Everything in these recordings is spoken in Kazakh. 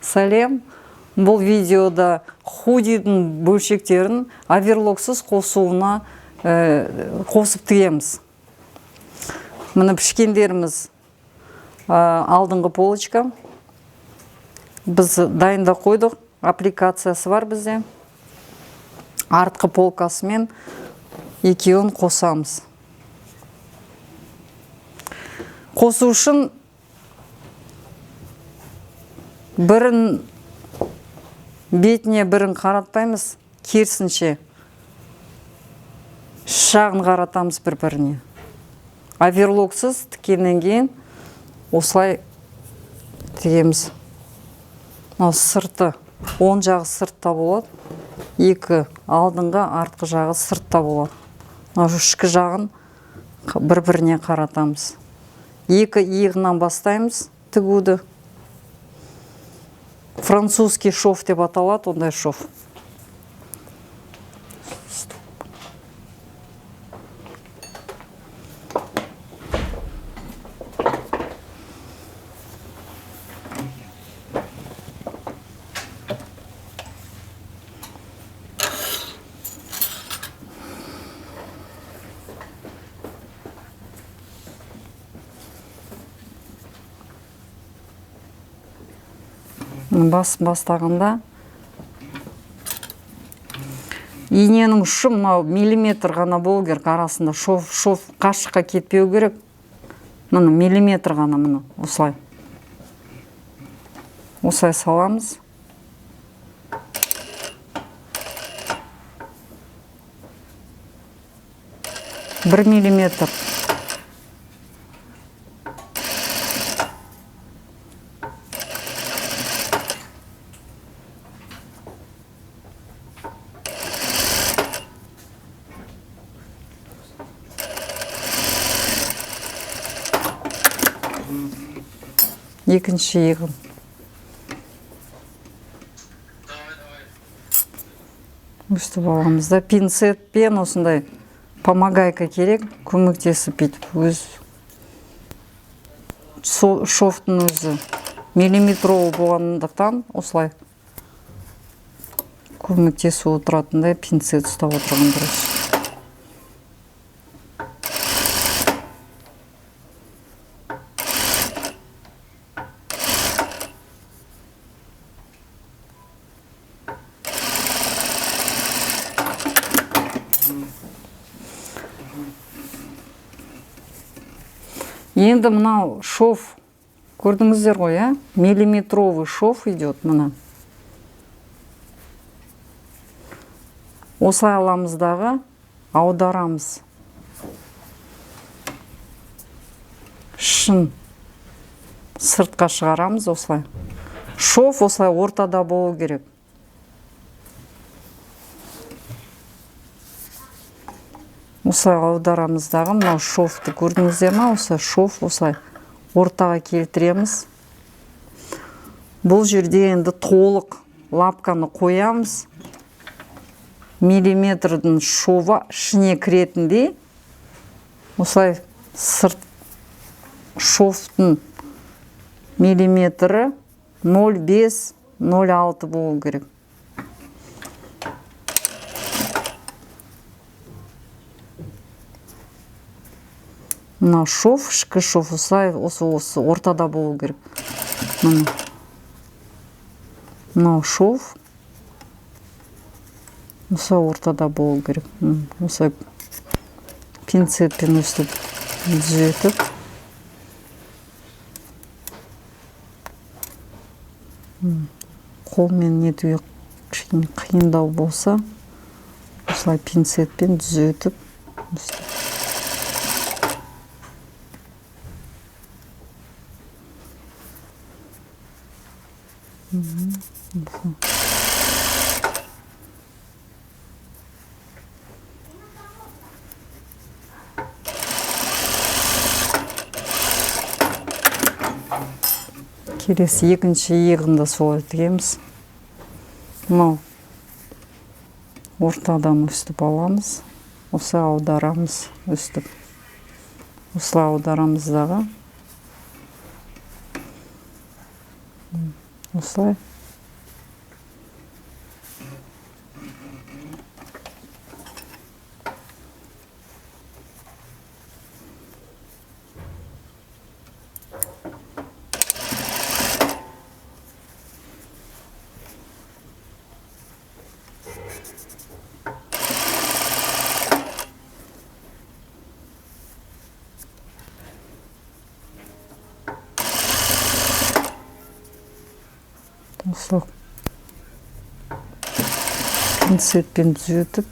сәлем. Бұл видеода худидің бөлшектерін оверлоксыз қосуына қосып тігеміз. Мына пішкендеріміз алдыңғы полочка. Біз дайындап қойдық. Аппликациясы бар бізде. Артқы полкасымен екеуін қосамыз. Қосу үшін бірін бетіне бірін қаратпаймыз, керісінше шағын қаратамыз бір-біріне. Оверлоксыз тіккеннен кейін осылай тігеміз. Сырты, оң жағы сыртта болады, екі алдыңғы артқы жағы сыртта болады. Ішкі жағын бір-біріне қаратамыз. Екі иығынан бастаймыз тігуді. Французский шов деп аталады, ондай шов. Бастағанда иненің ұшы мынау миллиметр ғана болу керек, арасында шов қашыққа кетпеу керек. Мына миллиметр ғана, мына осылай. Осылай саламыз. Бір миллиметр. Екінші иығын. Өстіп аламыз да, пинцетпен осындай помогайка керек, көмектесіп бүйтіп өз шовтың өзі миллиметровый болғандықтан осылай көмектесіп отыратындай пинцет ұстап отырған дұрыс. Енді мынау шов, көрдіңіздер ғой, миллиметровый шов идет мына. Осылай аламыздағы аударамыз. Шын сыртқа шығарамыз осылай. Шов осылай ортада болу керек. Осылай аударамыздағы мынау шовты көрдіңіздер ма? Осылай шов осылай ортаға келтіреміз. Бұл жерде енді толық лапканы қоямыз. Миллиметрдің шова ішіне кіретіндей. Осылай сырт шовтың миллиметрі 0,5-0,6 болу керек. Мына шов, ішкі шов осылай осы ортада болу керек. Мына шов осылай ортада болу керек. Осылай пинцетпен өстіп түзетіп. Қолмен нетуге қиындау болса, осылай пинцетпен түзетіп. Келесі екінші иығында солай тігеміз. Мынау ортадан өстіп аламыз. Осылай аударамыз өстіп. Осылай аударамыздағы. Осылай пинцетпен түзетіп.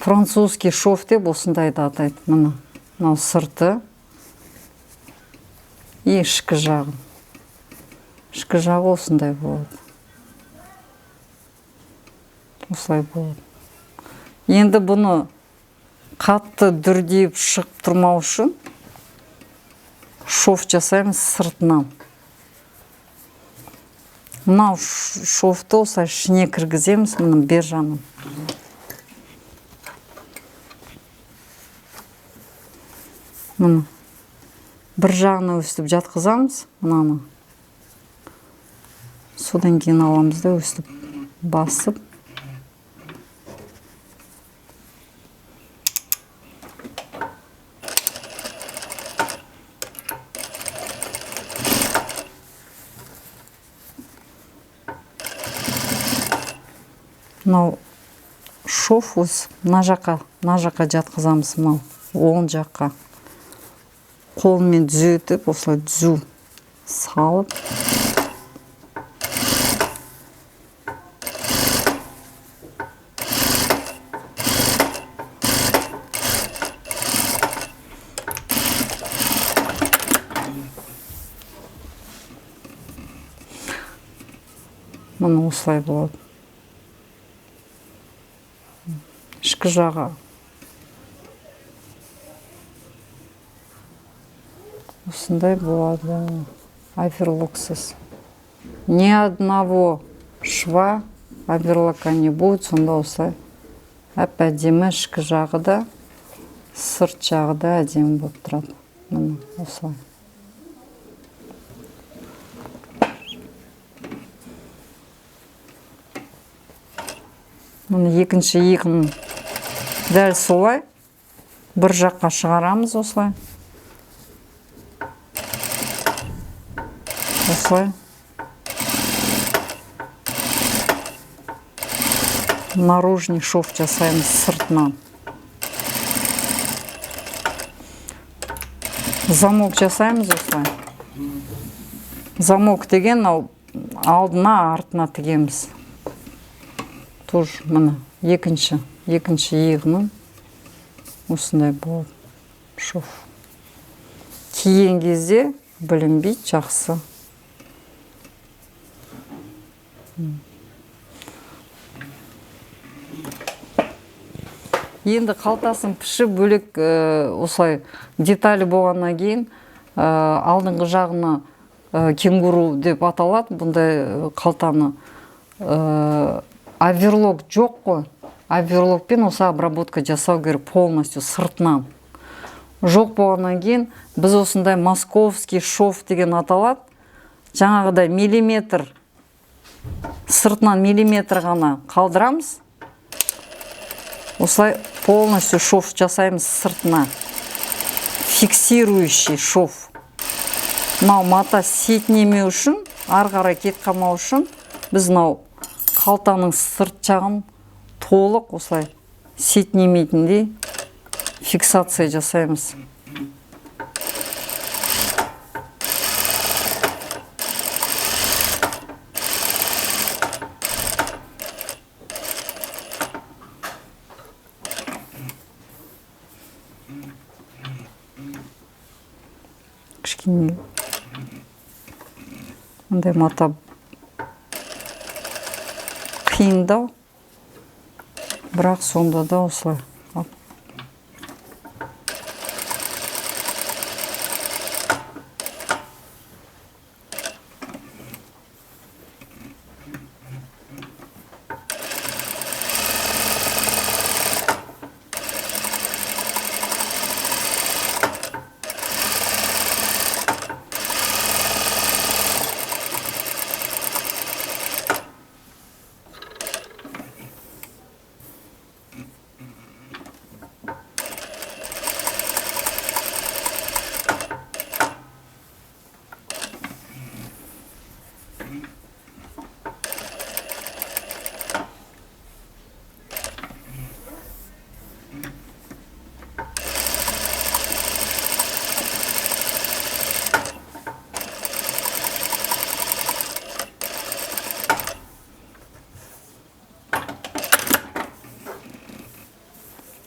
Французский шов деп осындайды атайды. Мына, мынау сырты. И ішкі жағы. Ішкі жағы осындай болады. Осылай болады. Енді бұны қатты дүрдейіп шығып тұрмау үшін шов жасаймыз сыртынан. Мынау шовты осылай ішіне кіргіземіз, мұның бер жағын. Мұны бір жағына өстіп жатқызамыз, мынаны. Содан кейін аламыз да өстіп басып. Мынау шов осы мына жаққа жатқызамыз, мынау оң жаққа. Қолмен түзетіп, осылай түзу салып. Мұны осылай болады. Ішкі жағы. Осындай болады. Оверлоксыз. Ни одного шва оверлока не будет. Сонда осылай. Әп-әдемі ішкі жағы да, сырт жағы да әдемі болып тұрады. Мұны осылай. Мұны екінші иығын дәл солай бір жаққа шығарамыз осылай. Осылай. Наружный шов жасаймыз сыртынан. Замок жасаймыз осылай. Замок деген алдына артына тігеміз. Тоже мына екінші иығының осындай болады шов. Киген кезде білінбейді, жақсы. Енді қалтасын пішіп бөлек осылай деталі болғаннан кейін алдыңғы жағына кенгуру деп аталады. Бұндай қалтаны оверлок жоқ қой. Оверлокпен осы обработка жасау керек полностью сыртынан. Жоқ болғаннан кейін біз осындай московский шов деген аталады. Жаңағыдай миллиметр, сыртынан миллиметр ғана қалдырамыз. Осылай полностью шов жасаймыз сыртына. Фиксирующий шов. Мынау мата сетінемеу үшін, ары қарай кет қалмау үшін біз мынау қалтаның сырт жағын толық осылай сетінемейтіндей фиксация жасаймыз. Кішкене мындай мата қиындау, бірақ сонда да осылай.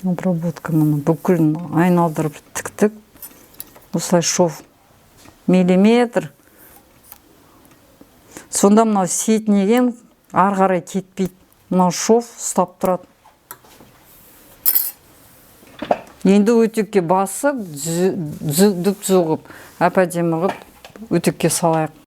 обработка мұны бүкіл айналдырып тіктік. Осылай шов миллиметр. Сонда мынау сетінеген ары қарай кетпейді. Мынау шов ұстап тұрады. Енді өтекке басып, дүп-дүп ғып, әп-әдемі ғып өтекке салайық.